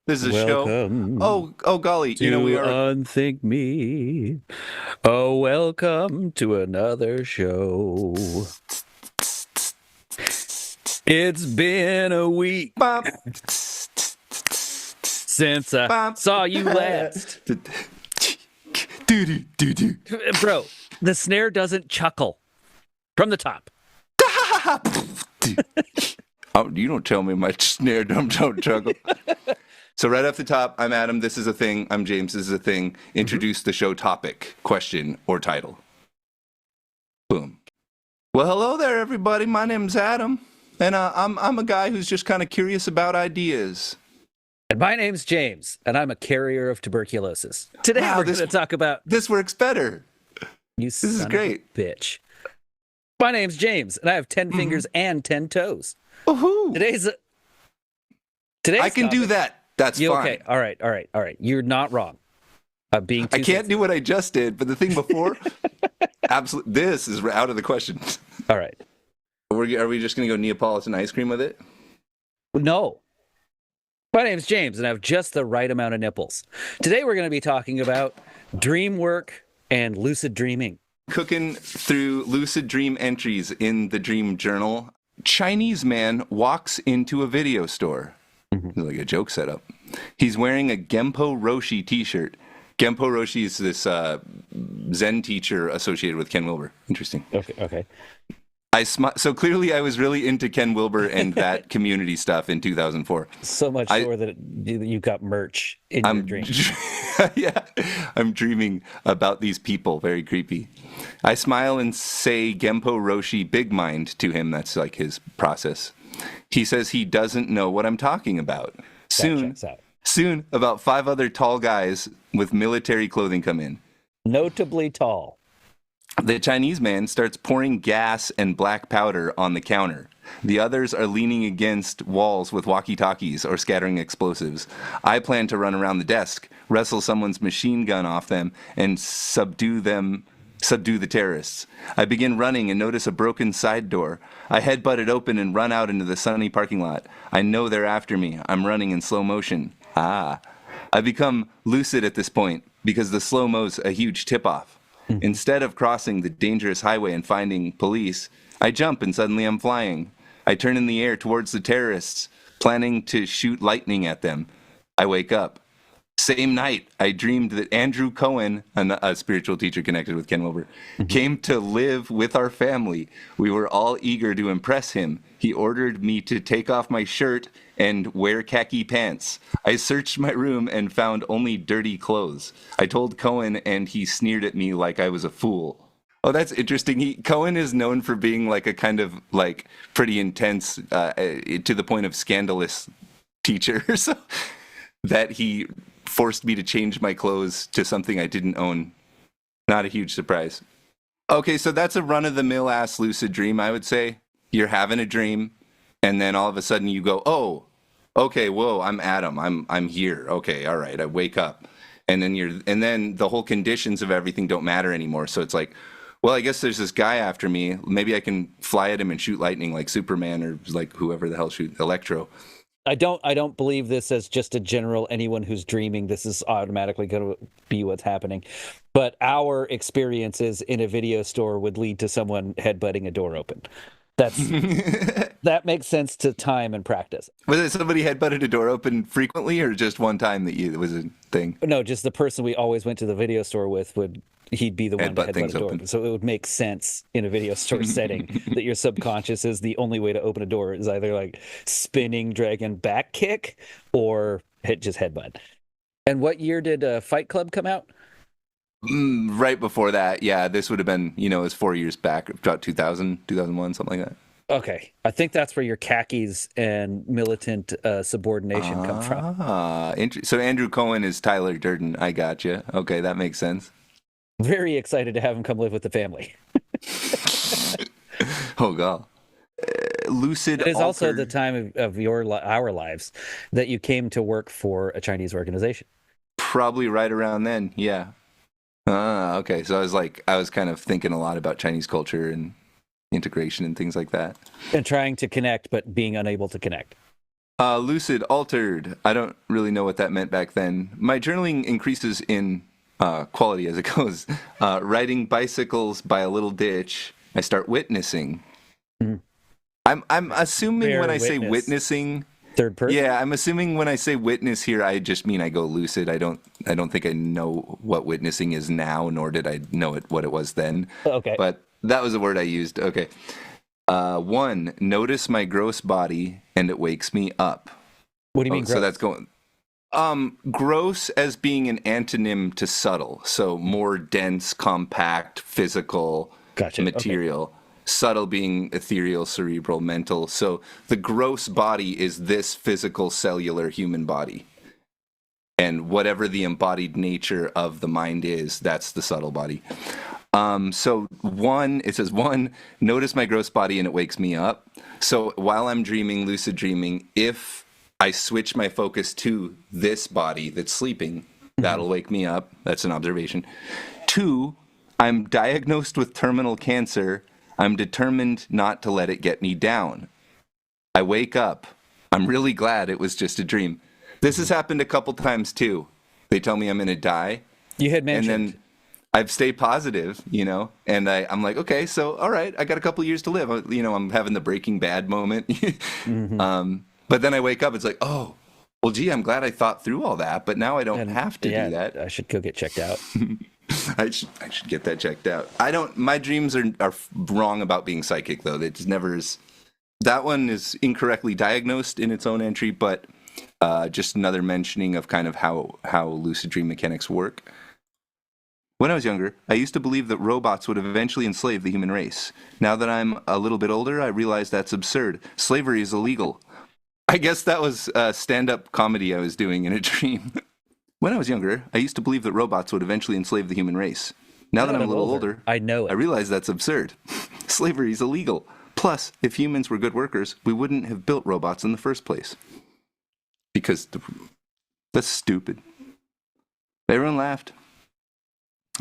This is a show. Welcome Oh, golly. We to are. Unthink Me. Oh, welcome to another show. It's been a week Bop, since I bop. saw you last. Do. Bro, the snare doesn't chuckle from the top. Oh, you don't tell me my snare drum don't chuckle. So right off the top, I'm Adam. This is a thing. I'm James. This is a thing. Introduce the show topic, question, or title. Boom. Well, hello there, everybody. My name's Adam, and I'm a guy who's just kind of curious about ideas. And my name's James, and I'm a carrier of tuberculosis. Today Wow, we're going to talk about This works better. you This is son of great. a bitch. My name's James, and I have 10 fingers and 10 toes. Woohoo! Today's I can do topic- that. That's You fine. okay? All right. You're not wrong. I'm being too I can't sensitive. do what I just did, but the thing before, absolutely, this is out of the question. All right. Are we just going to go Neapolitan ice cream with it? No. My name's James, and I have just the right amount of nipples. Today we're going to be talking about dream work and lucid dreaming. Cooking through lucid dream entries in the dream journal. Chinese man walks into a video store. Like a joke setup. He's wearing a Genpo Roshi t-shirt. Genpo Roshi is this Zen teacher associated with Ken Wilber. Interesting. Okay. So clearly I was really into Ken Wilber and that community stuff in 2004. So much so that you got merch in your dream. Yeah, I'm dreaming about these people. Very creepy. I smile and say Genpo Roshi big mind to him. That's like his process. He says he doesn't know what I'm talking about. That checks out. Soon, about 5 other tall guys with military clothing come in. Notably tall. The Chinese man starts pouring gas and black powder on the counter. The others are leaning against walls with walkie-talkies or scattering explosives. I plan to run around the desk, wrestle someone's machine gun off them, and subdue the terrorists. I begin running and notice a broken side door. I headbutt it open and run out into the sunny parking lot. I know they're after me. I'm running in slow motion. I become lucid at this point because the slow-mo's a huge tip-off. Instead of crossing the dangerous highway and finding police, I jump and suddenly I'm flying. I turn in the air towards the terrorists, planning to shoot lightning at them. I wake up. Same night, I dreamed that Andrew Cohen, a spiritual teacher connected with Ken Wilber, came to live with our family. We were all eager to impress him. He ordered me to take off my shirt and wear khaki pants. I searched my room and found only dirty clothes. I told Cohen and he sneered at me like I was a fool. Oh, that's interesting. Cohen is known for being like a kind of like pretty intense, to the point of scandalous teacher. So that he forced me to change my clothes to something I didn't own. Not a huge surprise. Okay, so that's a run-of-the-mill ass lucid dream, I would say. You're having a dream, and then all of a sudden you go, oh, okay, whoa, I'm Adam. I'm here. Okay, all right, I wake up. And then the whole conditions of everything don't matter anymore. So it's like, well, I guess there's this guy after me. Maybe I can fly at him and shoot lightning like Superman or like whoever the hell shoot Electro. I don't believe this as just a general anyone who's dreaming this is automatically going to be what's happening. But our experiences in a video store would lead to someone headbutting a door open. That makes sense to time and practice. Was it somebody headbutted a door open frequently or just one time that it was a thing? No, just the person we always went to the video store with he'd be the one to Headbutt headbutt things a door. open. So it would make sense in a video store setting that your subconscious is the only way to open a door is either like spinning dragon back kick or just headbutt. And what year did Fight Club come out? Right before that, yeah, this would have been, it was 4 years back, about 2000, 2001, something like that. Okay, I think that's where your khakis and militant subordination come from. So Andrew Cohen is Tyler Durden. I gotcha. Okay, that makes sense. Very excited to have him come live with the family. Oh, God. Lucid. It is also the time of our lives that you came to work for a Chinese organization. Probably right around then, yeah. Okay. So I was kind of thinking a lot about Chinese culture and integration and things like that. And trying to connect, but being unable to connect. Lucid altered. I don't really know what that meant back then. My journaling increases in quality as it goes. Riding bicycles by a little ditch, I start witnessing. Mhm. I'm assuming Rare when I say witness. witnessing, Third person? yeah, I'm assuming when I say witness here, I just mean I go lucid. I don't think I know what witnessing is now, nor did I know what it was then. Okay. But that was a word I used. Okay. 1, notice my gross body and it wakes me up. What do you mean So gross? that's going. Gross as being an antonym to subtle. So more dense, compact, physical Gotcha. material. Subtle being ethereal, cerebral, mental. So the gross body is this physical, cellular human body. And whatever the embodied nature of the mind is, that's the subtle body. So it says 1, notice my gross body and it wakes me up. So while I'm dreaming, lucid dreaming, if I switch my focus to this body that's sleeping, that'll wake me up. That's an observation. 2, I'm diagnosed with terminal cancer. I'm determined not to let it get me down. I wake up. I'm really glad it was just a dream. This has happened a couple times too. They tell me I'm going to die. You had mentioned. And then I've stayed positive, and I'm like, okay, so all right, I got a couple years to live. I'm having the Breaking Bad moment. But then I wake up, it's like, oh, well, gee, I'm glad I thought through all that, but now I don't have to do that. I should go get checked out. I should get that checked out. My dreams are wrong about being psychic, though. It just never is. That one is incorrectly diagnosed in its own entry, but just another mentioning of kind of how lucid dream mechanics work. When I was younger, I used to believe that robots would eventually enslave the human race. Now that I'm a little bit older, I realize that's absurd. Slavery is illegal. I guess that was stand-up comedy I was doing in a dream. When I was younger, I used to believe that robots would eventually enslave the human race. Now that I'm a little older, I know it. I realize that's absurd. Slavery is illegal. Plus, if humans were good workers, we wouldn't have built robots in the first place. Because that's stupid. Everyone laughed.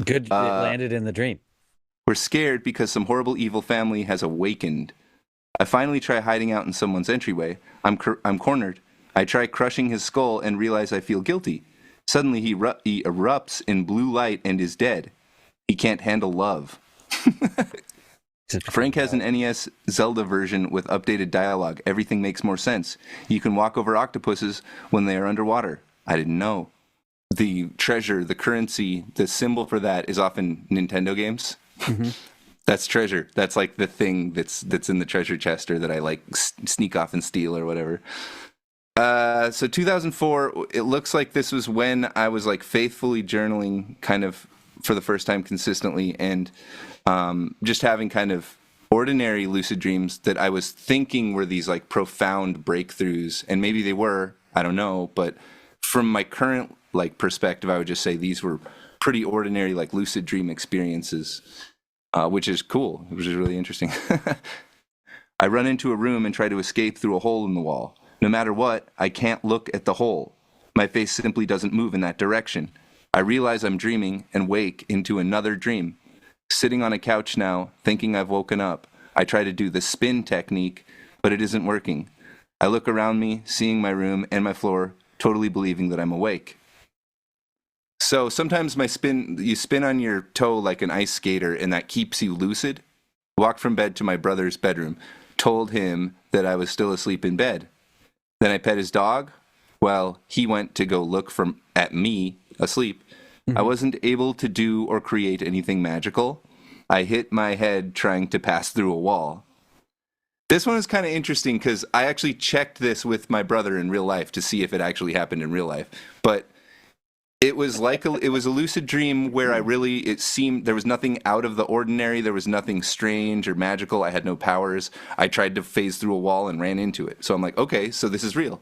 Good, it landed in the dream. We're scared because some horrible evil family has awakened. I finally try hiding out in someone's entryway. I'm cornered. I try crushing his skull and realize I feel guilty. Suddenly he erupts in blue light and is dead. He can't handle love. Frank has an NES Zelda version with updated dialogue. Everything makes more sense. You can walk over octopuses when they are underwater. I didn't know. The treasure, the currency, the symbol for that is often Nintendo games. Mm-hmm. That's treasure. That's like the thing that's in the treasure chest or that I like sneak off and steal or whatever. So 2004, it looks like this was when I was like faithfully journaling kind of for the first time consistently and just having kind of ordinary lucid dreams that I was thinking were these like profound breakthroughs. And maybe they were, I don't know. But from my current like perspective, I would just say these were pretty ordinary like lucid dream experiences, which is cool, which is really interesting. I run into a room and try to escape through a hole in the wall. No matter what, I can't look at the hole. My face simply doesn't move in that direction. I realize I'm dreaming and wake into another dream. Sitting on a couch now, thinking I've woken up. I try to do the spin technique, but it isn't working. I look around me, seeing my room and my floor, totally believing that I'm awake. So sometimes you spin on your toe like an ice skater, and that keeps you lucid. Walked from bed to my brother's bedroom, told him that I was still asleep in bed. Then I pet his dog. Well, he went to go look at me asleep. Mm-hmm. I wasn't able to do or create anything magical. I hit my head trying to pass through a wall. This one is kind of interesting because I actually checked this with my brother in real life to see if it actually happened in real life. But it was it was a lucid dream where it seemed there was nothing out of the ordinary. There was nothing strange or magical. I had no powers. I tried to phase through a wall and ran into it. So I'm like, okay, so this is real.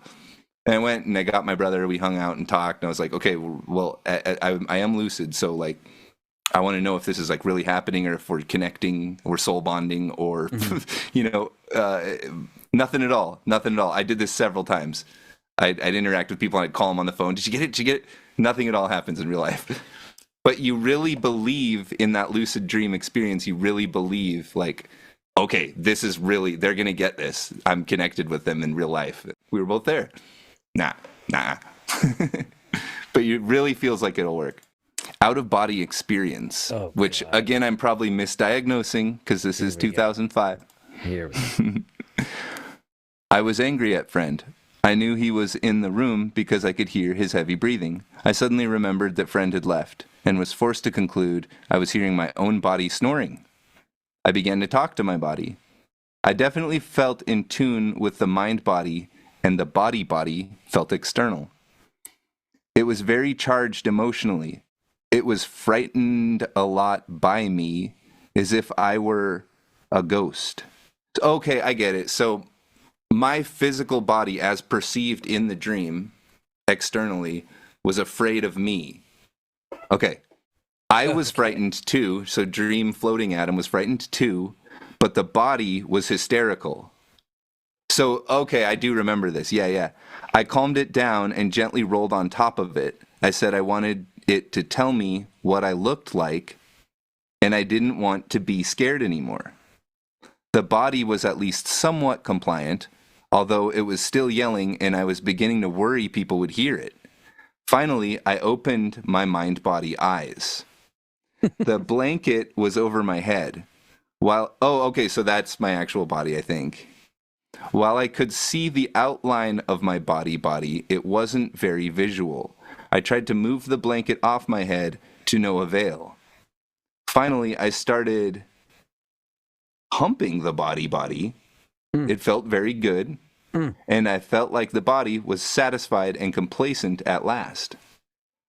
And I went and I got my brother. We hung out and talked. And I was like, okay, well, I am lucid. So like, I want to know if this is like really happening or if we're connecting or soul bonding or, nothing at all. Nothing at all. I did this several times. I'd interact with people and I'd call them on the phone. Did you get it? Did you get it? Nothing at all happens in real life. But you really believe in that lucid dream experience. You really believe like, okay, this is really, they're going to get this. I'm connected with them in real life, We were both there. Nah. But it really feels like it'll work. Out of body experience, which God. again, I'm probably misdiagnosing because this is 2005. Here we go. I was angry at friend. I knew he was in the room because I could hear his heavy breathing. I suddenly remembered that friend had left and was forced to conclude I was hearing my own body snoring. I began to talk to my body. I definitely felt in tune with the mind body, and the body felt external. It was very charged emotionally. It was frightened a lot by me, as if I were a ghost. Okay, I get it. So my physical body, as perceived in the dream externally, was afraid of me. Okay. I was frightened too. So dream floating Adam was frightened too, but the body was hysterical. So, okay, I do remember this. Yeah. I calmed it down and gently rolled on top of it. I said I wanted it to tell me what I looked like, and I didn't want to be scared anymore. The body was at least somewhat compliant, although it was still yelling and I was beginning to worry people would hear it. Finally, I opened my mind-body eyes. The blanket was over my head. So that's my actual body, I think. While I could see the outline of my body, it wasn't very visual. I tried to move the blanket off my head to no avail. Finally, I started humping the body. It felt very good, and I felt like the body was satisfied and complacent at last.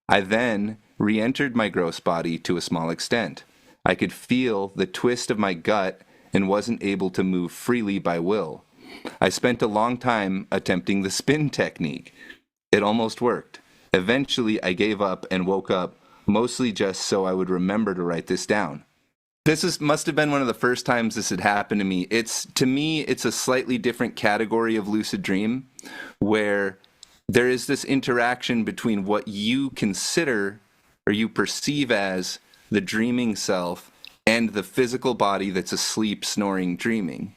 I then re-entered my gross body to a small extent. I could feel the twist of my gut and wasn't able to move freely by will. I spent a long time attempting the spin technique. It almost worked. Eventually, I gave up and woke up, mostly just so I would remember to write this down. Must have been one of the first times this had happened to me. To me, it's a slightly different category of lucid dream, where there is this interaction between what you consider or you perceive as the dreaming self and the physical body that's asleep, snoring, dreaming.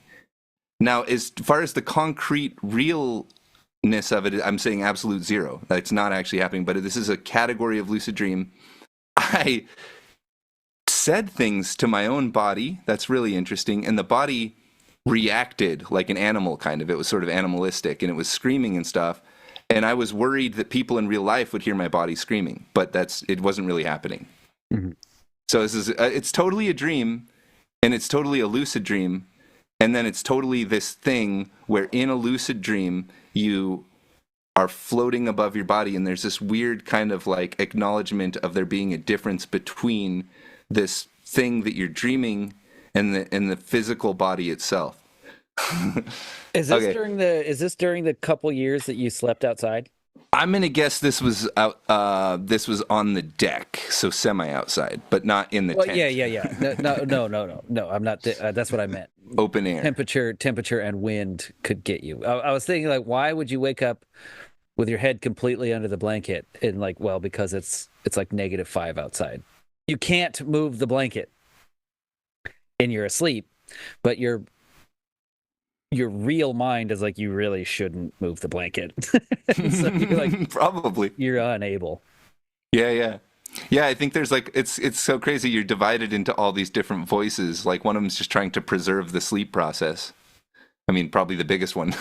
Now, as far as the concrete realness of it, I'm saying absolute zero. It's not actually happening, but this is a category of lucid dream. I said things to my own body. That's really interesting. And the body reacted like an animal, kind of. It was sort of animalistic, and it was screaming and stuff. And I was worried that people in real life would hear my body screaming, but it wasn't really happening. Mm-hmm. So it's totally a dream, and it's totally a lucid dream. And then it's totally this thing where in a lucid dream, you are floating above your body, and there's this weird kind of like acknowledgement of there being a difference between this thing that you're dreaming and the physical body itself. Is this during the couple years that you slept outside? I'm gonna guess this was out. This was on the deck, so semi outside, but not in the tent. Yeah. No. I'm not. That's what I meant. Open air. Temperature, and wind could get you. I was thinking, like, why would you wake up with your head completely under the blanket? And because it's like -5 outside. You can't move the blanket, and you're asleep, but your real mind is like, you really shouldn't move the blanket. So you're like, probably you're unable. Yeah. I think there's it's so crazy. You're divided into all these different voices. Like one of them's just trying to preserve the sleep process. I mean, probably the biggest one.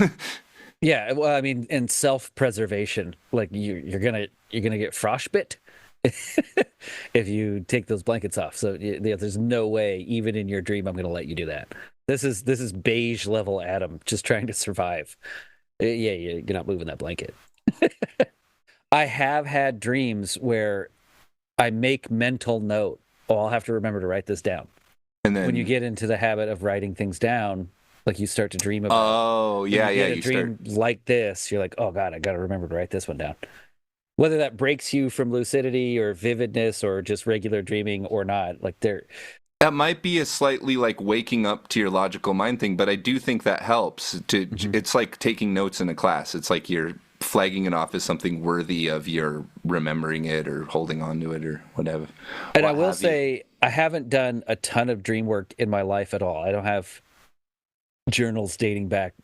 Yeah, well, I mean, in self-preservation, like you're gonna get frostbite if you take those blankets off. So there's no way, even in your dream, I'm gonna let you do that. This is beige level Adam just trying to survive. Yeah, you're not moving that blanket. I have had dreams where I make mental note. Oh, I'll have to remember to write this down. And then when you get into the habit of writing things down, like you start to dream about. Oh, yeah. You dream like this. You're like, oh God, I got to remember to write this one down. Whether that breaks you from lucidity or vividness or just regular dreaming or not, like that might be a slightly like waking up to your logical mind thing, but I do think that helps. It's like taking notes in a class. It's like you're flagging it off as something worthy of your remembering it or holding on to it or whatever. And I will say, I haven't done a ton of dream work in my life at all. I don't have journals dating back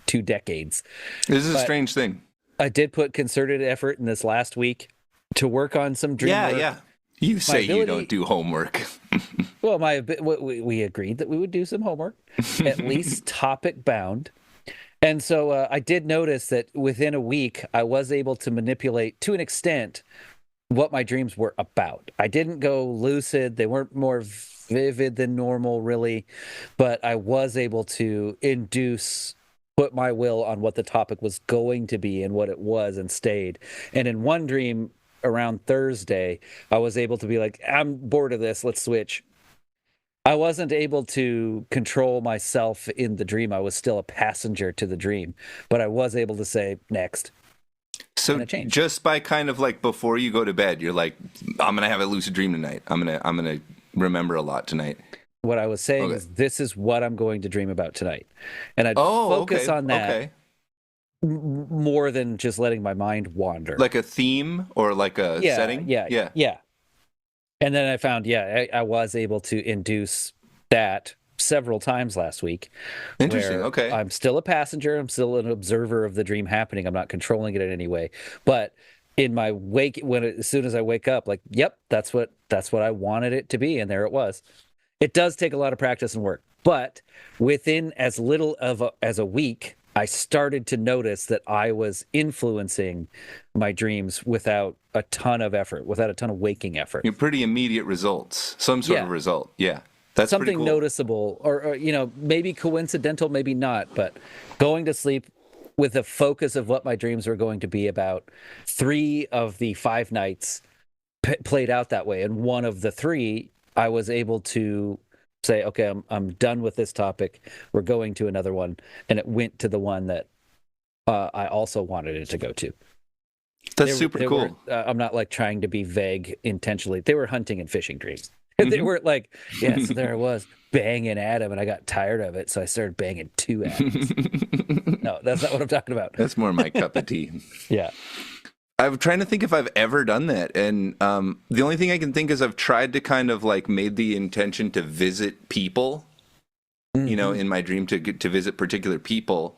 2 decades. This is a But strange thing. I did put concerted effort in this last week to work on some dream work. Yeah. You say you don't do homework. Well, we agreed that we would do some homework, at least topic bound. And so I did notice that within a week, I was able to manipulate to an extent what my dreams were about. I didn't go lucid. They weren't more vivid than normal, really, but I was able to put my will on what the topic was going to be and what it was, and stayed. And in one dream around Thursday, I was able to be like, I'm bored of this. Let's switch. I wasn't able to control myself in the dream. I was still a passenger to the dream, but I was able to say next. So just by kind of like before you go to bed, you're like, I'm gonna have a lucid dream tonight. I'm gonna remember a lot tonight. What I was saying is, this is what I'm going to dream about tonight, and I'd focus on that more than just letting my mind wander. Like a theme or like a setting. Yeah. And then I found, I was able to induce that several times last week. Interesting. Okay. I'm still a passenger. I'm still an observer of the dream happening. I'm not controlling it in any way. But in my wake, as soon as I wake up, like, yep, that's what I wanted it to be, and there it was. It does take a lot of practice and work, but within as little as a week, I started to notice that I was influencing my dreams without a ton of effort, without a ton of waking effort. You're pretty immediate results, some sort of result. Yeah. That's something cool. Noticeable, or maybe coincidental, maybe not, but going to sleep with the focus of what my dreams were going to be about. 3 of the 5 nights played out that way, and one of the 3, I was able to say, okay, I'm done with this topic. We're going to another one, and it went to the one that I also wanted it to go to. That's super cool. I'm not like trying to be vague intentionally. They were hunting and fishing dreams. They weren't like, so there I was banging Adam, and I got tired of it, so I started banging 2 Adams. No, that's not what I'm talking about. That's more my cup of tea. Yeah. I'm trying to think if I've ever done that. And the only thing I can think is I've tried to kind of like made the intention to visit people, in my dream to visit particular people.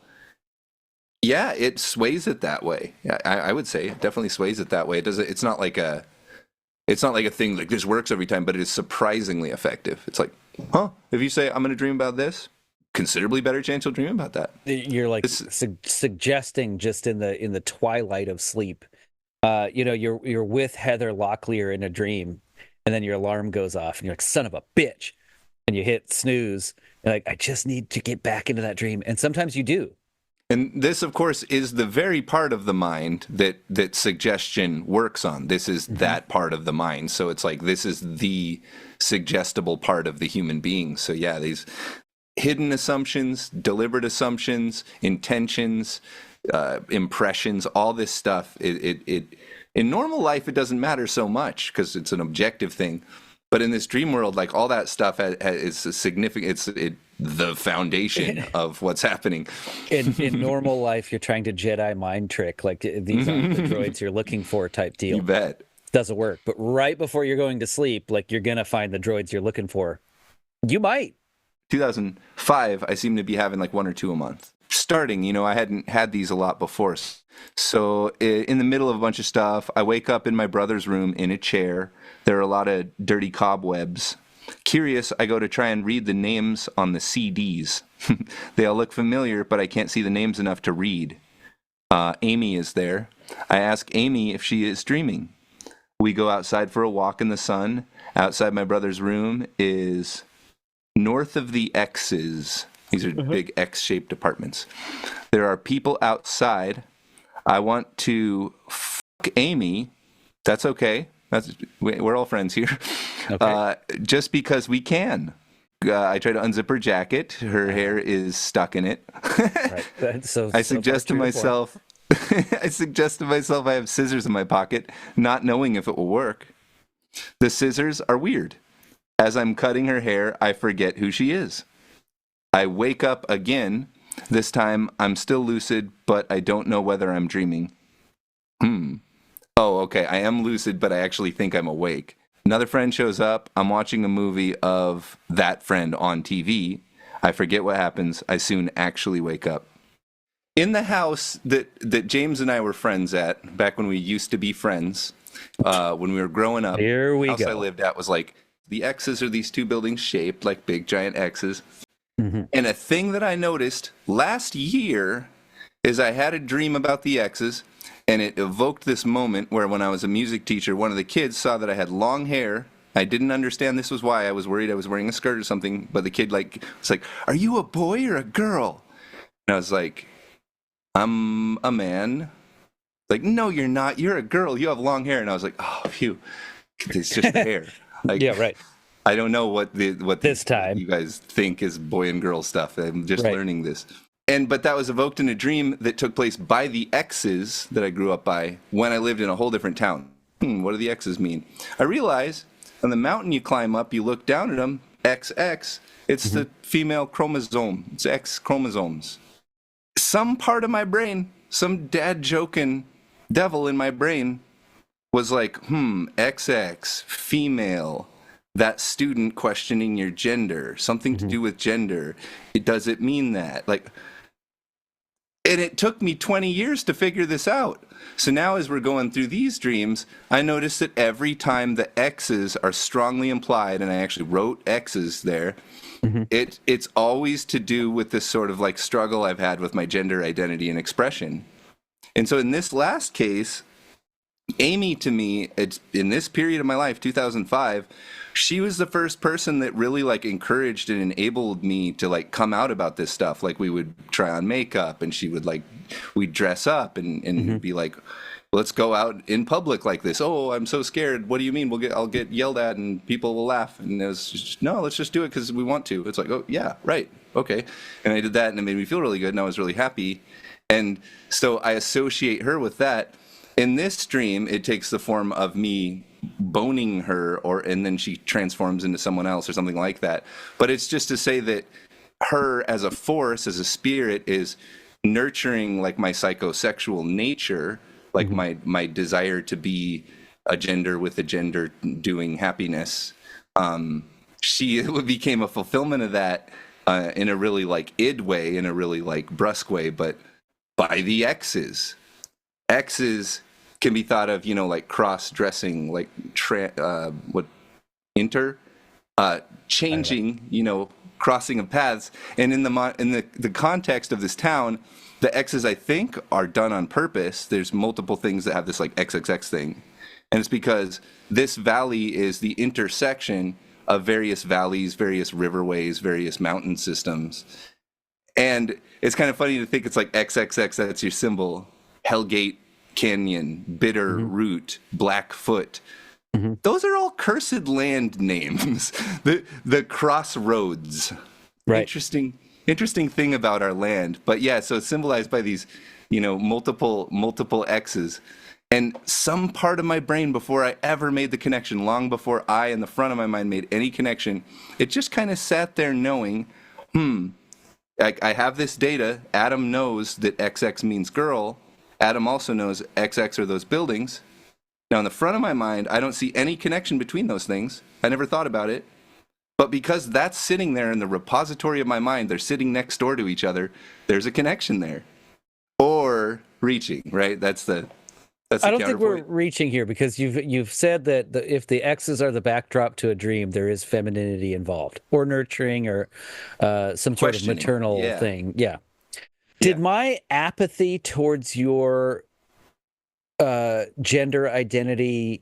Yeah, it sways it that way. I would say it definitely sways it that way. It's not like a thing like this works every time, but it is surprisingly effective. It's like, if you say I'm going to dream about this, considerably better chance you'll dream about that. You're like suggesting just in the twilight of sleep. You're with Heather Locklear in a dream, and then your alarm goes off, and you're like, son of a bitch, and you hit snooze, and like, I just need to get back into that dream. And sometimes you do. And this, of course, is the very part of the mind that suggestion works on. This is that part of the mind. So it's like, this is the suggestible part of the human being. So yeah, these hidden assumptions, deliberate assumptions, intentions, impressions, all this stuff, it in normal life, it doesn't matter so much because it's an objective thing. But in this dream world, like all that stuff is significant. It's the foundation of what's happening. In normal life, you're trying to Jedi mind trick, like these aren't the droids you're looking for type deal. You bet. Doesn't work. But right before you're going to sleep, like you're going to find the droids you're looking for. You might. 2005, I seem to be having like 1 or 2 a month. Starting, I hadn't had these a lot before. So in the middle of a bunch of stuff, I wake up in my brother's room in a chair. There are a lot of dirty cobwebs. Curious, I go to try and read the names on the CDs. They all look familiar, but I can't see the names enough to read. Amy is there. I ask Amy if she is dreaming. We go outside for a walk in the sun. Outside my brother's room is north of the X's. These are big X-shaped apartments. There are people outside. I want to fuck Amy. That's okay. We're all friends here. Okay. Just because we can. I try to unzip her jacket. Her hair is stuck in it. Right. I suggest to myself I have scissors in my pocket, not knowing if it will work. The scissors are weird. As I'm cutting her hair, I forget who she is. I wake up again. This time, I'm still lucid, but I don't know whether I'm dreaming. Oh, okay. I am lucid, but I actually think I'm awake. Another friend shows up. I'm watching a movie of that friend on TV. I forget what happens. I soon actually wake up. in the house that James and I were friends at back when we used to be friends, when we were growing up. Here we the house go. I lived at was like the X's are these two buildings shaped like big giant X's. Mm-hmm. And a thing that I noticed last year is I had a dream about the X's, and it evoked this moment where when I was a music teacher, one of the kids saw that I had long hair. I didn't understand this was why. I was worried I was wearing a skirt or something, but the kid was like, "Are you a boy or a girl?" And I was like, "I'm a man." Like, "No, you're not. You're a girl. You have long hair." And I was like, "Oh, phew. It's just the hair." Like, Yeah, right. I don't know what This time you guys think is boy and girl stuff. I'm just Right. learning this. But that was evoked in a dream that took place by the X's that I grew up by when I lived in a whole different town. What do the X's mean? I realize on the mountain you climb up, you look down at them, XX, it's the female chromosome. It's X chromosomes. Some part of my brain, some dad joking devil in my brain was like, XX, female, that student questioning your gender, something to do with gender. Does it mean that? Like, and it took me 20 years to figure this out. So now as we're going through these dreams, I notice that every time the X's are strongly implied, and I actually wrote X's there, it's always to do with this sort of like struggle I've had with my gender identity and expression. And so in this last case, Amy, to me, it's in this period of my life, 2005, she was the first person that really like encouraged and enabled me to like come out about this stuff. Like we would try on makeup and she would like, we'd dress up and be like, let's go out in public like this. Oh, I'm so scared. What do you mean? I'll get yelled at and people will laugh. And it was just, no, let's just do it because we want to. It's like, oh yeah, right. Okay. And I did that and it made me feel really good and I was really happy. And so I associate her with that. In this dream, it takes the form of me boning her, and then she transforms into someone else or something like that. But it's just to say that her as a force, as a spirit, is nurturing like my psychosexual nature, like my desire to be a gender with a gender doing happiness. She became a fulfillment of that in a really like id way, in a really like brusque way, but by the X's. X's can be thought of, like cross-dressing, like changing, crossing of paths. And in the context of this town, the X's, I think, are done on purpose. There's multiple things that have this like XXX thing. And it's because this valley is the intersection of various valleys, various riverways, various mountain systems. And it's kind of funny to think it's like XXX, that's your symbol. Hellgate Canyon, Bitter Root, Blackfoot. Those are all cursed land names. The crossroads. Right. Interesting thing about our land. But yeah, so it's symbolized by these, multiple X's. And some part of my brain, before I ever made the connection, long before I in the front of my mind made any connection, it just kind of sat there knowing, I have this data. Adam knows that XX means girl. Adam also knows XX are those buildings. Now, in the front of my mind, I don't see any connection between those things. I never thought about it. But because that's sitting there in the repository of my mind, they're sitting next door to each other, there's a connection there. Or reaching, right? That's the I don't think we're reaching here because you've said that if the X's are the backdrop to a dream, there is femininity involved, or nurturing, or some sort of maternal thing. Yeah. Did my apathy towards your gender identity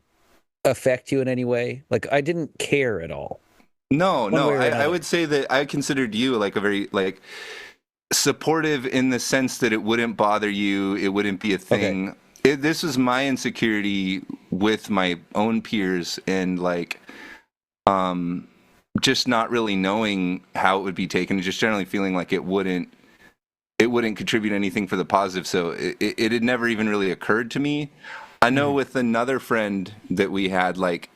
affect you in any way? Like, I didn't care at all. No. I would say that I considered you like a very like supportive in the sense that it wouldn't bother you. It wouldn't be a thing. Okay. This was my insecurity with my own peers and like just not really knowing how it would be taken, and just generally feeling like it wouldn't contribute anything for the positive. So it had never even really occurred to me. I know with another friend that we had, like,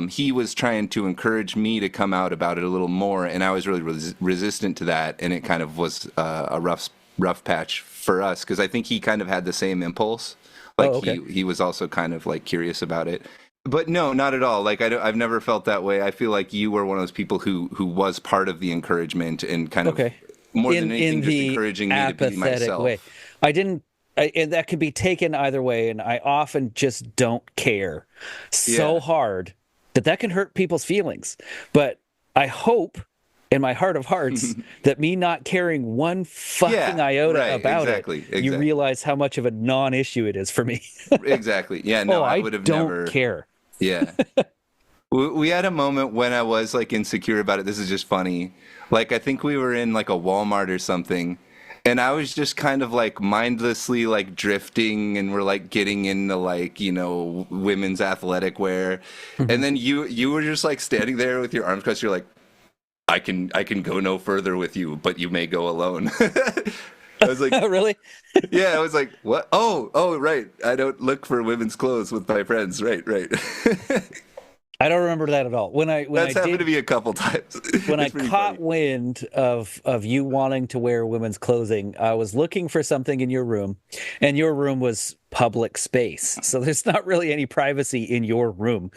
he was trying to encourage me to come out about it a little more, and I was really resistant to that, and it kind of was a rough patch for us, because I think he kind of had the same impulse. Like, he was also kind of, like, curious about it. But no, not at all. Like, I've never felt that way. I feel like you were one of those people who was part of the encouragement and kind of more than in anything, just the encouraging me to be apathetic myself. way. And that can be taken either way, and I often just don't care so hard that can hurt people's feelings. But I hope in my heart of hearts that me not caring one fucking iota about exactly. you realize how much of a non-issue it is for me. Exactly. Yeah, no, I would have don't never care. Yeah. We had a moment when I was like insecure about it. This is just funny. Like, I think we were in like a Walmart or something, and I was just kind of like mindlessly like drifting, and we're like getting into like, you know, women's athletic wear. And then you were just like standing there with your arms crossed. You're like, I can go no further with you, but you may go alone. I was like, really? Yeah, I was like, what? Oh, right. I don't look for women's clothes with my friends. Right. I don't remember that at all. That's happened to me a couple times. When I caught wind of you wanting to wear women's clothing, I was looking for something in your room, and your room was public space, so there's not really any privacy in your room.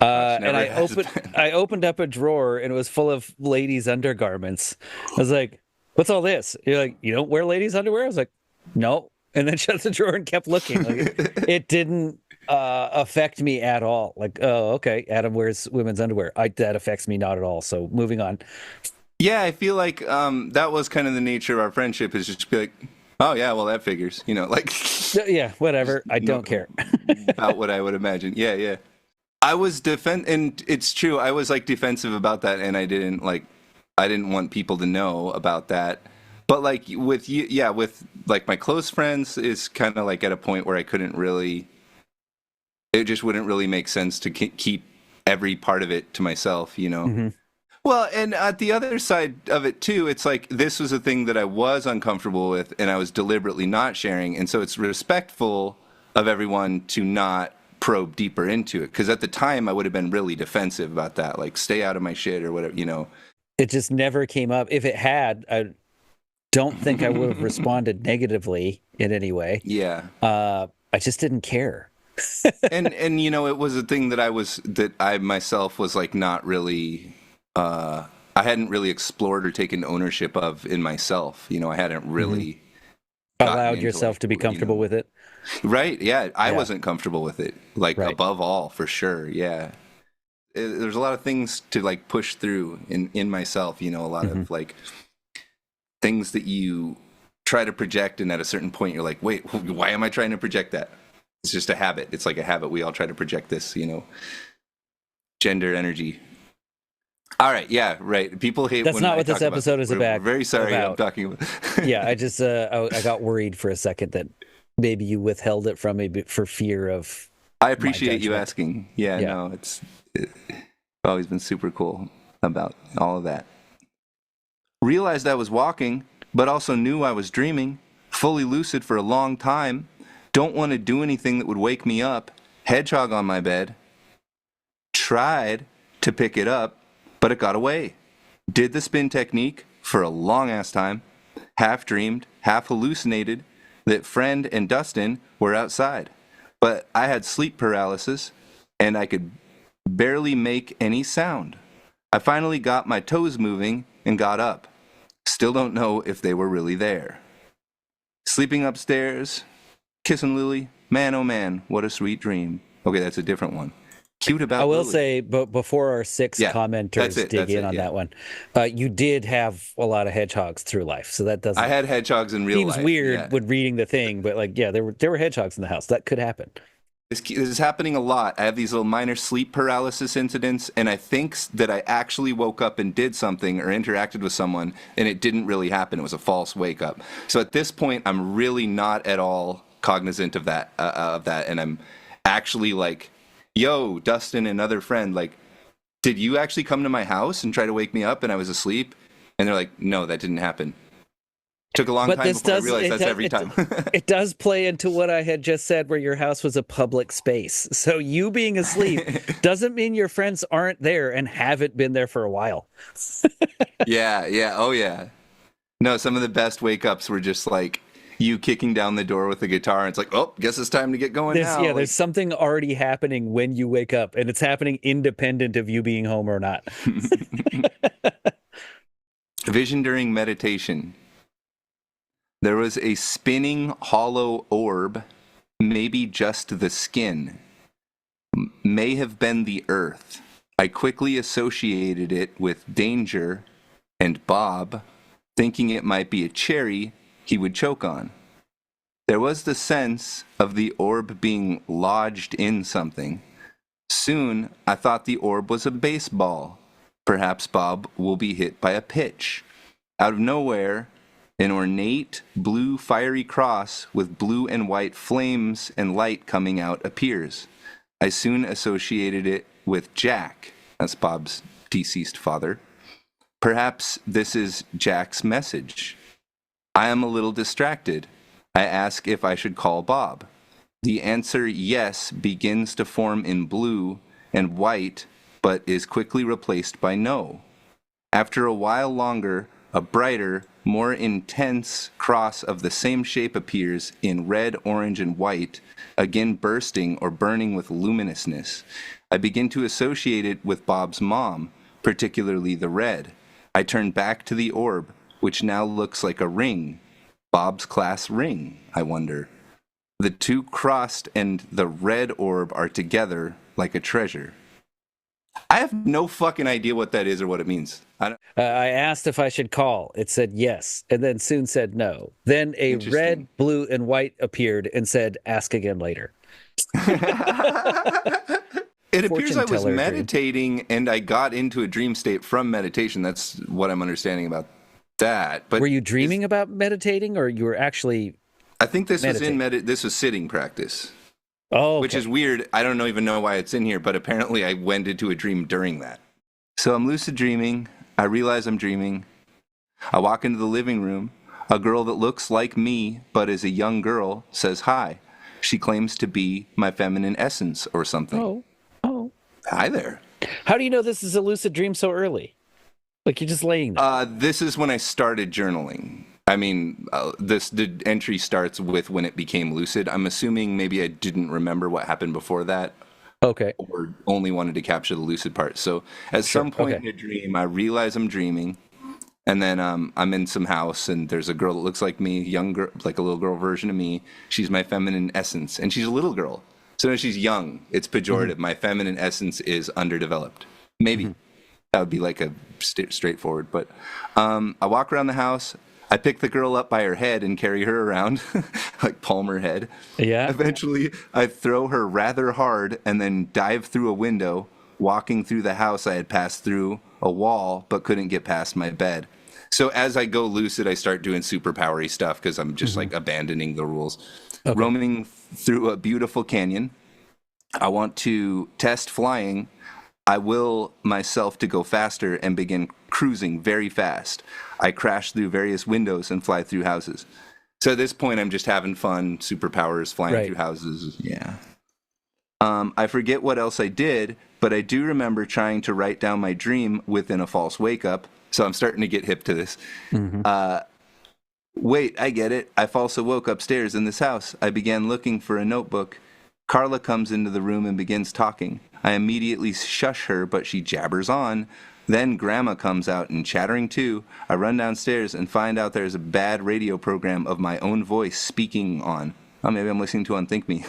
And I opened up a drawer, and it was full of ladies' undergarments. I was like, "What's all this?" You're like, "You don't wear ladies' underwear?" I was like, "No," and then shut the drawer and kept looking. Like, it didn't affect me at all. Like, oh, okay, Adam wears women's underwear. That affects me not at all. So moving on. Yeah, I feel like that was kind of the nature of our friendship, is just to be like, oh yeah, well that figures, you know, like yeah, whatever. I don't care about what I would imagine. Yeah. I was and it's true. I was like defensive about that, and I didn't want people to know about that. But like with you, yeah, with like my close friends is kind of like at a point where I couldn't really. It just wouldn't really make sense to keep every part of it to myself, you know? Mm-hmm. Well, and at the other side of it, too, it's like this was a thing that I was uncomfortable with, and I was deliberately not sharing. And so it's respectful of everyone to not probe deeper into it. Because at the time, I would have been really defensive about that. Like, stay out of my shit or whatever, you know? It just never came up. If it had, I don't think I would have responded negatively in any way. Yeah. I just didn't care. and you know, it was a thing that I myself was like not really I hadn't really explored or taken ownership of in myself. You know, I hadn't really allowed yourself to be comfortable with it. Right. Yeah. I wasn't comfortable with it. Like above all, for sure. Yeah. There's a lot of things to like push through in myself, you know, a lot of like things that you try to project, and at a certain point you're like, wait, why am I trying to project that? It's just a habit. It's like a habit. We all try to project this, you know, gender energy. All right. Yeah. Right. People hate. That's not what this episode is about. Very sorry. I'm talking about. Yeah. I just, I got worried for a second that maybe you withheld it from me for fear of. I appreciate you asking. Yeah. No, it's always been super cool about all of that. Realized I was walking, but also knew I was dreaming, fully lucid for a long time. Don't want to do anything that would wake me up. Hedgehog on my bed. Tried to pick it up, but it got away. Did the spin technique for a long ass time. Half dreamed, half hallucinated that Friend and Dustin were outside. But I had sleep paralysis, and I could barely make any sound. I finally got my toes moving and got up. Still don't know if they were really there. Sleeping upstairs, kissing Lily, man oh man, what a sweet dream. Okay, that's a different one. Cute about I will Lily. say, but before our six commenters dig in on that one, you did have a lot of hedgehogs through life, so that doesn't. I had hedgehogs in real life. Seems weird when reading the thing, but like, yeah, there were hedgehogs in the house. That could happen. This is happening a lot. I have these little minor sleep paralysis incidents, and I think that I actually woke up and did something or interacted with someone, and it didn't really happen. It was a false wake up. So at this point, I'm really not at all cognizant of that, and I'm actually like, yo, Dustin, another friend, like, did you actually come to my house and try to wake me up and I was asleep? And they're like, no, that didn't happen. Took a long time before I realized that's every time. It does play into what I had just said, where your house was a public space. So you being asleep doesn't mean your friends aren't there and haven't been there for a while. Yeah. Oh, yeah. No, some of the best wake-ups were just like you kicking down the door with the guitar, and it's like, oh, guess it's time to get going now. Yeah, there's something already happening when you wake up, and it's happening independent of you being home or not. Vision during meditation. There was a spinning hollow orb, maybe just the skin. May have been the earth. I quickly associated it with danger and Bob, thinking it might be a cherry he would choke on. There was the sense of the orb being lodged in something. Soon, I thought the orb was a baseball. Perhaps Bob will be hit by a pitch. Out of nowhere, an ornate blue fiery cross with blue and white flames and light coming out appears. I soon associated it with Jack, that's Bob's deceased father. Perhaps this is Jack's message. I am a little distracted. I ask if I should call Bob. The answer yes begins to form in blue and white, but is quickly replaced by no. After a while longer, a brighter, more intense cross of the same shape appears in red, orange, and white, again bursting or burning with luminousness. I begin to associate it with Bob's mom, particularly the red. I turn back to the orb, which now looks like a ring. Bob's class ring, I wonder. The two crossed and the red orb are together like a treasure. I have no fucking idea what that is or what it means. I asked if I should call. It said yes, and then soon said no. Then a red, blue, and white appeared and said, ask again later. It appears I was meditating and I got into a dream state from meditation. That's what I'm understanding about that. But were you dreaming about meditating, or you were actually? I think this was this was sitting practice. Oh, okay. Which is weird. I don't even know why it's in here, but apparently I went into a dream during that. So I'm lucid dreaming. I realize I'm dreaming. I walk into the living room. A girl that looks like me, but is a young girl, says hi. She claims to be my feminine essence or something. Oh. Hi there. How do you know this is a lucid dream so early? Like you're just laying there. This is when I started journaling. I mean, the entry starts with when it became lucid. I'm assuming maybe I didn't remember what happened before that. Okay. Or only wanted to capture the lucid part. So at some point in a dream, I realize I'm dreaming. And then I'm in some house, and there's a girl that looks like me, young girl, like a little girl version of me. She's my feminine essence, and she's a little girl. So when she's young, it's pejorative. Mm-hmm. My feminine essence is underdeveloped. Maybe. Mm-hmm. That would be like a straightforward. But I walk around the house. I pick the girl up by her head and carry her around, like palm her head. Yeah. Eventually, I throw her rather hard and then dive through a window. Walking through the house, I had passed through a wall, but couldn't get past my bed. So as I go lucid, I start doing superpowery stuff because I'm just like abandoning the rules. Okay. Roaming through a beautiful canyon. I want to test flying. I will myself to go faster and begin cruising very fast. I crash through various windows and fly through houses. So at this point, I'm just having fun, superpowers, flying through houses. Yeah. I forget what else I did, but I do remember trying to write down my dream within a false wake-up. So I'm starting to get hip to this. Mm-hmm. Wait, I get it. I falsely woke upstairs in this house. I began looking for a notebook. Carla comes into the room and begins talking. I immediately shush her, but she jabbers on. Then Grandma comes out and chattering too. I run downstairs and find out there's a bad radio program of my own voice speaking on. Oh, maybe I'm listening to Unthink Me.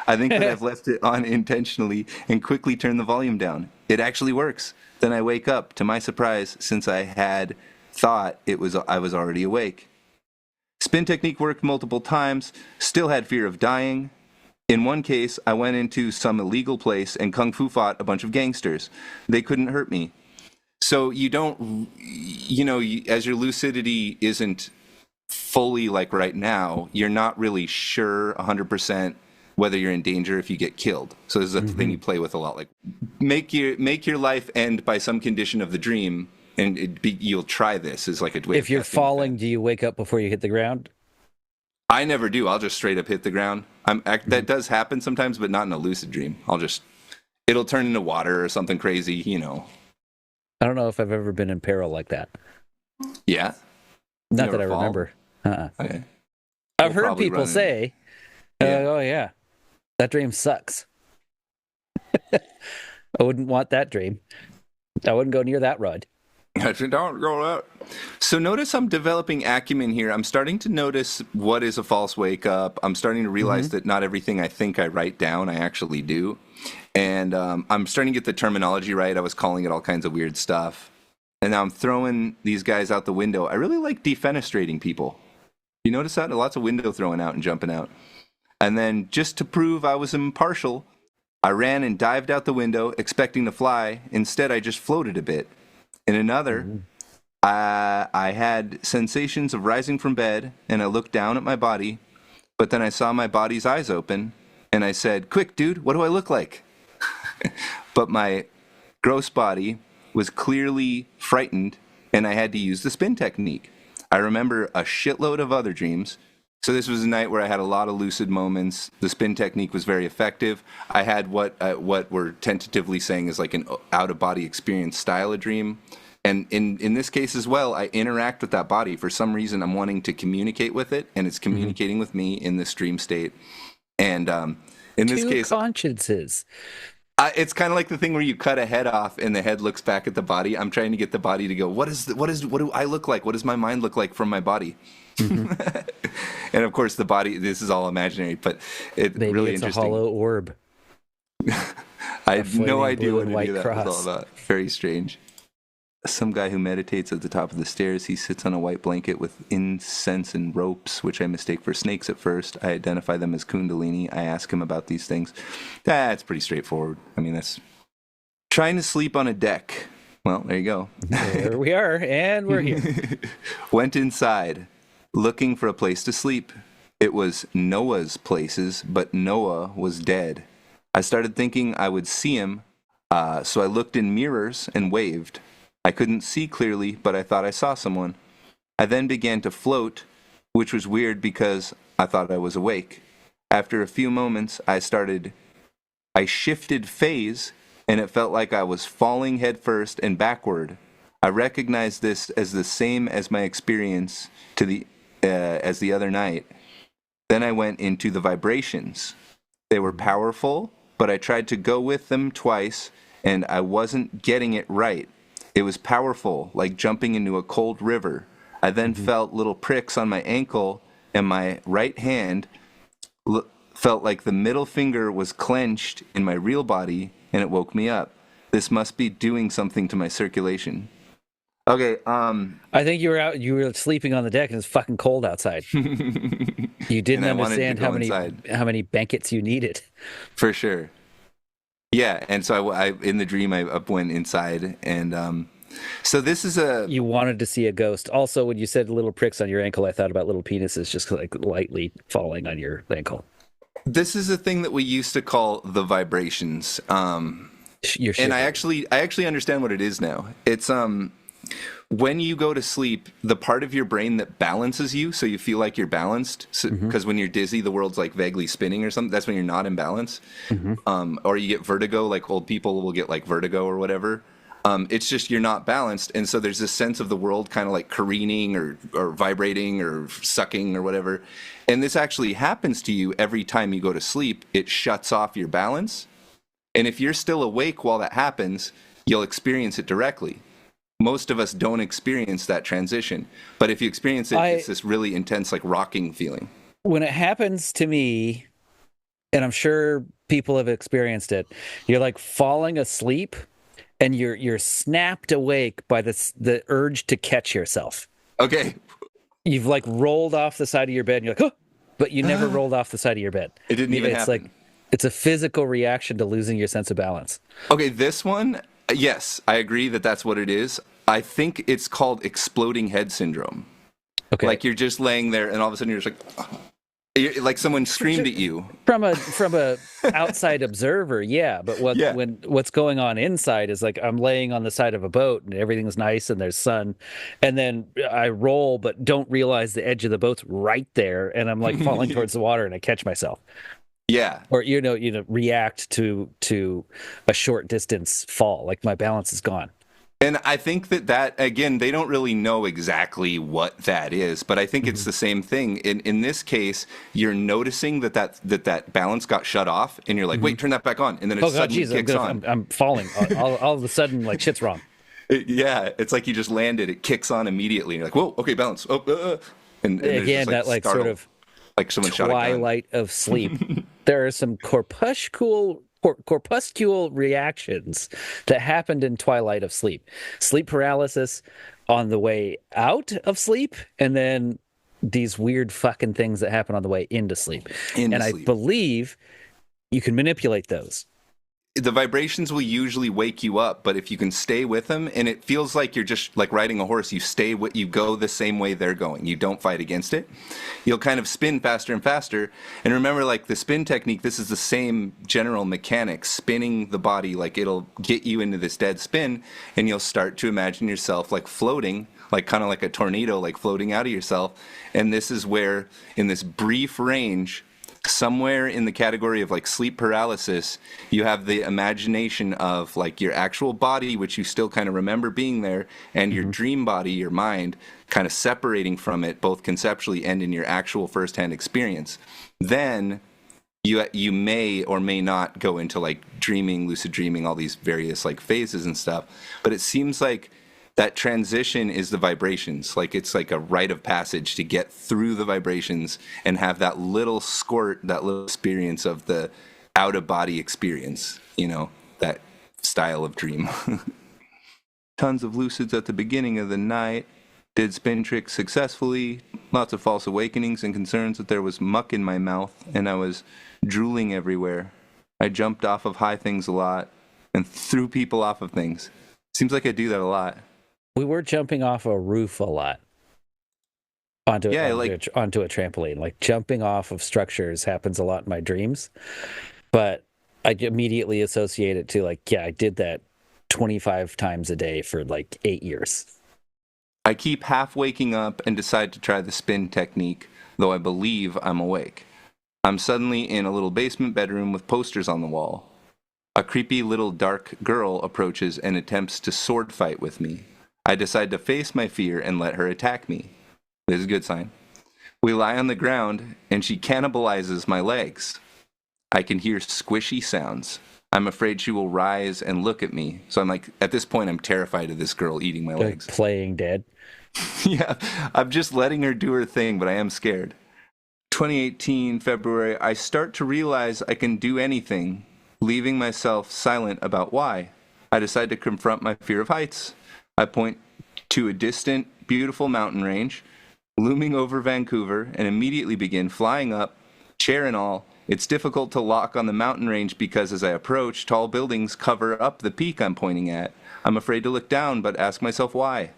I think that I've left it on intentionally and quickly turn the volume down. It actually works. Then I wake up, to my surprise, since I had thought I was already awake. Spin technique worked multiple times, still had fear of dying. In one case, I went into some illegal place and kung fu fought a bunch of gangsters. They couldn't hurt me. So you don't, as your lucidity isn't fully like right now, you're not really sure 100% whether you're in danger if you get killed. So this is a thing you play with a lot. Like make your life end by some condition of the dream, and you'll try this as like a way. If you're falling, do you wake up before you hit the ground? I never do. I'll just straight up hit the ground. That does happen sometimes, but not in a lucid dream. It'll turn into water or something crazy, I don't know if I've ever been in peril like that. Yeah? Not that I remember. Okay. I've heard people say, oh yeah, that dream sucks. I wouldn't want that dream. I wouldn't go near that rod. Don't go out. So notice I'm developing acumen here. I'm starting to notice what is a false wake up. I'm starting to realize that not everything I think I write down, I actually do. And I'm starting to get the terminology right. I was calling it all kinds of weird stuff. And now I'm throwing these guys out the window. I really like defenestrating people. You notice that? Lots of window throwing out and jumping out. And then just to prove I was impartial, I ran and dived out the window, expecting to fly. Instead, I just floated a bit. In another, I had sensations of rising from bed, and I looked down at my body, but then I saw my body's eyes open, and I said, "Quick, dude, what do I look like?" But my gross body was clearly frightened, and I had to use the spin technique. I remember a shitload of other dreams. So this was a night where I had a lot of lucid moments. The spin technique was very effective. I had what we're tentatively saying is like an out-of-body experience style of dream. And in this case as well, I interact with that body. For some reason, I'm wanting to communicate with it, and it's communicating with me in this dream state. And in this case, consciences. It's kind of like the thing where you cut a head off and the head looks back at the body. I'm trying to get the body to go, what do I look like? What does my mind look like from my body? And of course the body, this is all imaginary, but Maybe really it's interesting. A hollow orb. I have no idea what any of that cross. was all about. Very strange. Some guy who meditates at the top of the stairs. He sits on a white blanket with incense and ropes, which I mistake for snakes at first. I identify them as kundalini. I ask him about these things. That's pretty straightforward. I mean, that's trying to sleep on a deck. Well, there you go. There we are, and we're here. Went inside, looking for a place to sleep. It was Noah's places, but Noah was dead. I started thinking I would see him, so I looked in mirrors and waved. I couldn't see clearly, but I thought I saw someone. I then began to float, which was weird because I thought I was awake. After a few moments, I shifted phase, and it felt like I was falling headfirst and backward. I recognized this as the same as my experience as the other night. Then I went into the vibrations. They were powerful, but I tried to go with them twice, and I wasn't getting it right. It was powerful, like jumping into a cold river. I then felt little pricks on my ankle, and my right hand felt like the middle finger was clenched in my real body, and it woke me up. This must be doing something to my circulation. Okay, I think you were sleeping on the deck and it's fucking cold outside. You didn't understand how many blankets you needed. For sure. Yeah, and so I in the dream I went inside, and so this is You wanted to see a ghost. Also, when you said little pricks on your ankle, I thought about little penises just like lightly falling on your ankle. This is a thing that we used to call the vibrations. And I actually understand what it is now. It's when you go to sleep, the part of your brain that balances you, so you feel like you're balanced, because when you're dizzy, the world's like vaguely spinning or something. That's when you're not in balance. Or you get vertigo, like old people will get like vertigo or whatever. It's just you're not balanced. And so there's this sense of the world kind of like careening or vibrating or sucking or whatever. And this actually happens to you every time you go to sleep. It shuts off your balance. And if you're still awake while that happens, you'll experience it directly. Most of us don't experience that transition. But if you experience it, it's this really intense, like rocking feeling. When it happens to me, and I'm sure people have experienced it, you're like falling asleep and you're snapped awake by the urge to catch yourself. Okay. You've like rolled off the side of your bed and you're like, oh, but you never rolled off the side of your bed. It didn't even happen. It's a physical reaction to losing your sense of balance. Okay, this one, yes, I agree that that's what it is. I think it's called exploding head syndrome. Okay. Like you're just laying there and all of a sudden you're just like someone screamed at you. From a outside observer, yeah. But what's going on inside is like I'm laying on the side of a boat and everything's nice and there's sun, and then I roll but don't realize the edge of the boat's right there, and I'm like falling towards the water and I catch myself. Yeah. Or react to a short distance fall, like my balance is gone. And I think that again, they don't really know exactly what that is, but I think it's the same thing. In this case, you're noticing that balance got shut off, and you're like, wait, turn that back on, and then it suddenly kicks on. I'm falling. All of a sudden, like shit's wrong. Yeah, it's like you just landed. It kicks on immediately. You're like, whoa, okay, balance. Oh, and there's Again, just like that like sort startle, of like someone shot a gun. twilight of sleep. There are some corpuscular reactions that happened in twilight of sleep. Sleep paralysis on the way out of sleep, and then these weird fucking things that happen on the way into sleep. Into And I sleep. believe you can manipulate those. The vibrations will usually wake you up, but if you can stay with them, and it feels like you're just like riding a horse, you go the same way they're going. You don't fight against it. You'll kind of spin faster and faster. And remember, like the spin technique, this is the same general mechanics, spinning the body, like it'll get you into this dead spin, and you'll start to imagine yourself like floating, like kind of like a tornado, like floating out of yourself. And this is where, in this brief range, somewhere in the category of like sleep paralysis, you have the imagination of like your actual body, which you still kind of remember being there, and your dream body, your mind, kind of separating from it, both conceptually and in your actual firsthand experience. Then you may or may not go into like dreaming, lucid dreaming, all these various like phases and stuff. But it seems like that transition is the vibrations. Like it's like a rite of passage to get through the vibrations and have that little squirt, that little experience of the out of body experience, that style of dream. Tons of lucids at the beginning of the night. Did spin tricks successfully. Lots of false awakenings and concerns that there was muck in my mouth and I was drooling everywhere. I jumped off of high things a lot and threw people off of things. Seems like I do that a lot. We were jumping off a roof a lot onto a trampoline. Like jumping off of structures happens a lot in my dreams, but I immediately associate it to like, yeah, I did that 25 times a day for like 8 years. I keep half waking up and decide to try the spin technique, though I believe I'm awake. I'm suddenly in a little basement bedroom with posters on the wall. A creepy little dark girl approaches and attempts to sword fight with me. I decide to face my fear and let her attack me. This is a good sign. We lie on the ground and she cannibalizes my legs. I can hear squishy sounds. I'm afraid she will rise and look at me. So I'm like, at this point, I'm terrified of this girl eating my legs. Playing dead. Yeah, I'm just letting her do her thing, but I am scared. 2018, February, I start to realize I can do anything, leaving myself silent about why. I decide to confront my fear of heights. I point to a distant, beautiful mountain range, looming over Vancouver, and immediately begin flying up, chair and all. It's difficult to lock on the mountain range because as I approach, tall buildings cover up the peak I'm pointing at. I'm afraid to look down, but ask myself why.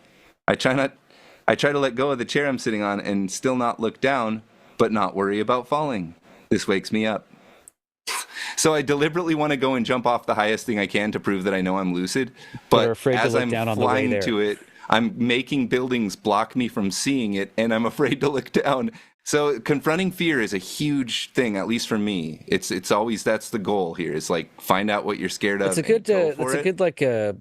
I try to let go of the chair I'm sitting on and still not look down, but not worry about falling. This wakes me up. So I deliberately want to go and jump off the highest thing I can to prove that I know I'm lucid. But afraid as to look I'm down on the way flying there. to it, I'm making buildings block me from seeing it, and I'm afraid to look down. So confronting fear is a huge thing, at least for me. It's always that's the goal here. Is like find out what you're scared of. It's a good like a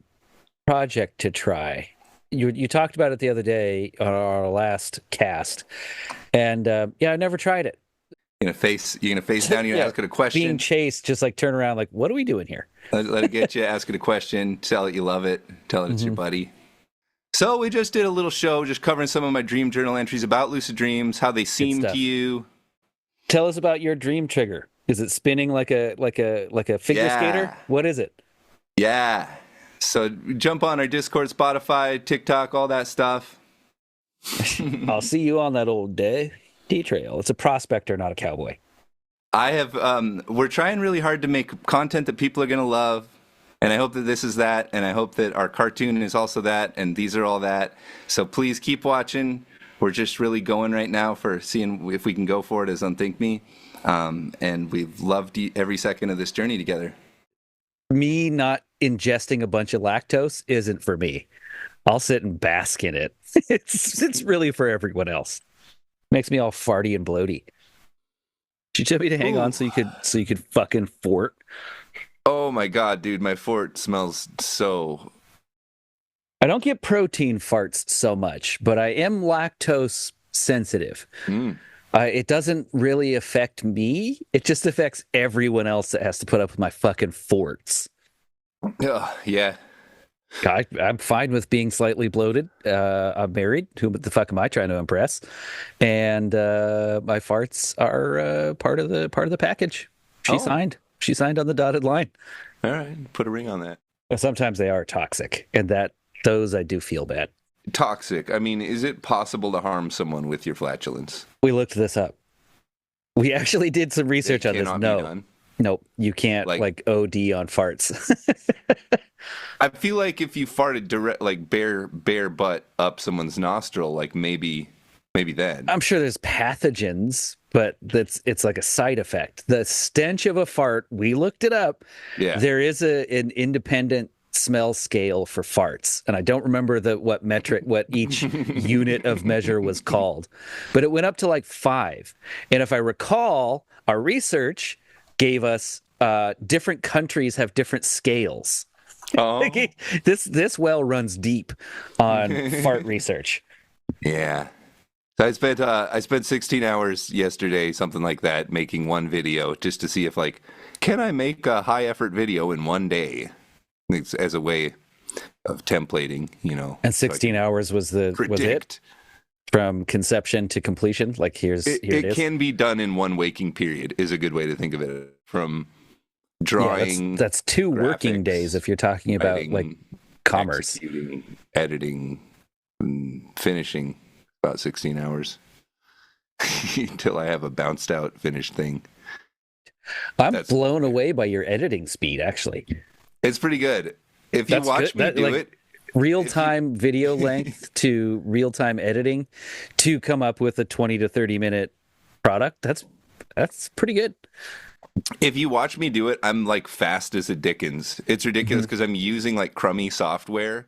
project to try. You talked about it the other day on our last cast, and I never tried it. You're gonna face down. You're gonna ask it a question. Being chased, just like turn around, like, what are we doing here? Let it get you. Ask it a question. Tell it you love it. Tell it it's your buddy. So we just did a little show, just covering some of my dream journal entries about lucid dreams, how they seem to you. Tell us about your dream trigger. Is it spinning like a figure skater? What is it? Yeah. So jump on our Discord, Spotify, TikTok, all that stuff. I'll see you on that old D-trail. It's a prospector, not a cowboy. We're trying really hard to make content that people are going to love. And I hope that this is that. And I hope that our cartoon is also that. And these are all that. So please keep watching. We're just really going right now for seeing if we can go for it as Unthink Me. And we've loved every second of this journey together. Me not ingesting a bunch of lactose isn't for me. I'll sit and bask in it. It's really for everyone else. Makes me all farty and bloaty. She told me to hang on so you could fucking fort. Oh my god, dude, my fort smells so. I don't get protein farts so much, but I am lactose sensitive. It doesn't really affect me. It just affects everyone else that has to put up with my fucking forts. Yeah. I'm fine with being slightly bloated. I'm married. Who the fuck am I trying to impress? And my farts are part of the package. She Oh. signed. She signed on the dotted line. All right, put a ring on that. Sometimes they are toxic, and those I do feel bad. Toxic. I mean, is it possible to harm someone with your flatulence? We looked this up. We actually did some research on this. Cannot be No, done. no, you can't like OD on farts. I feel like if you farted direct, like bare butt up someone's nostril, like maybe then. I'm sure there's pathogens, but it's like a side effect. The stench of a fart, we looked it up. Yeah. There is an independent smell scale for farts, and I don't remember what each unit of measure was called, but it went up to like 5. And if I recall, our research gave us different countries have different scales. Oh. This well runs deep on fart research. Yeah. So I spent 16 hours yesterday, something like that, making one video just to see if can I make a high effort video in one day? It's as a way of templating, And 16 hours was it from conception to completion. Like here it is. It can be done in one waking period is a good way to think of it. From drawing, that's 2 working days if you're talking about writing, like commerce, editing, and finishing. About 16 hours until I have a bounced out finished thing. I'm blown away by your editing speed, actually. It's pretty good. If you watch me do it. Real-time video length to real-time editing to come up with a 20 to 30 minute product, that's pretty good. If you watch me do it, I'm like fast as a Dickens. It's ridiculous because I'm using like crummy software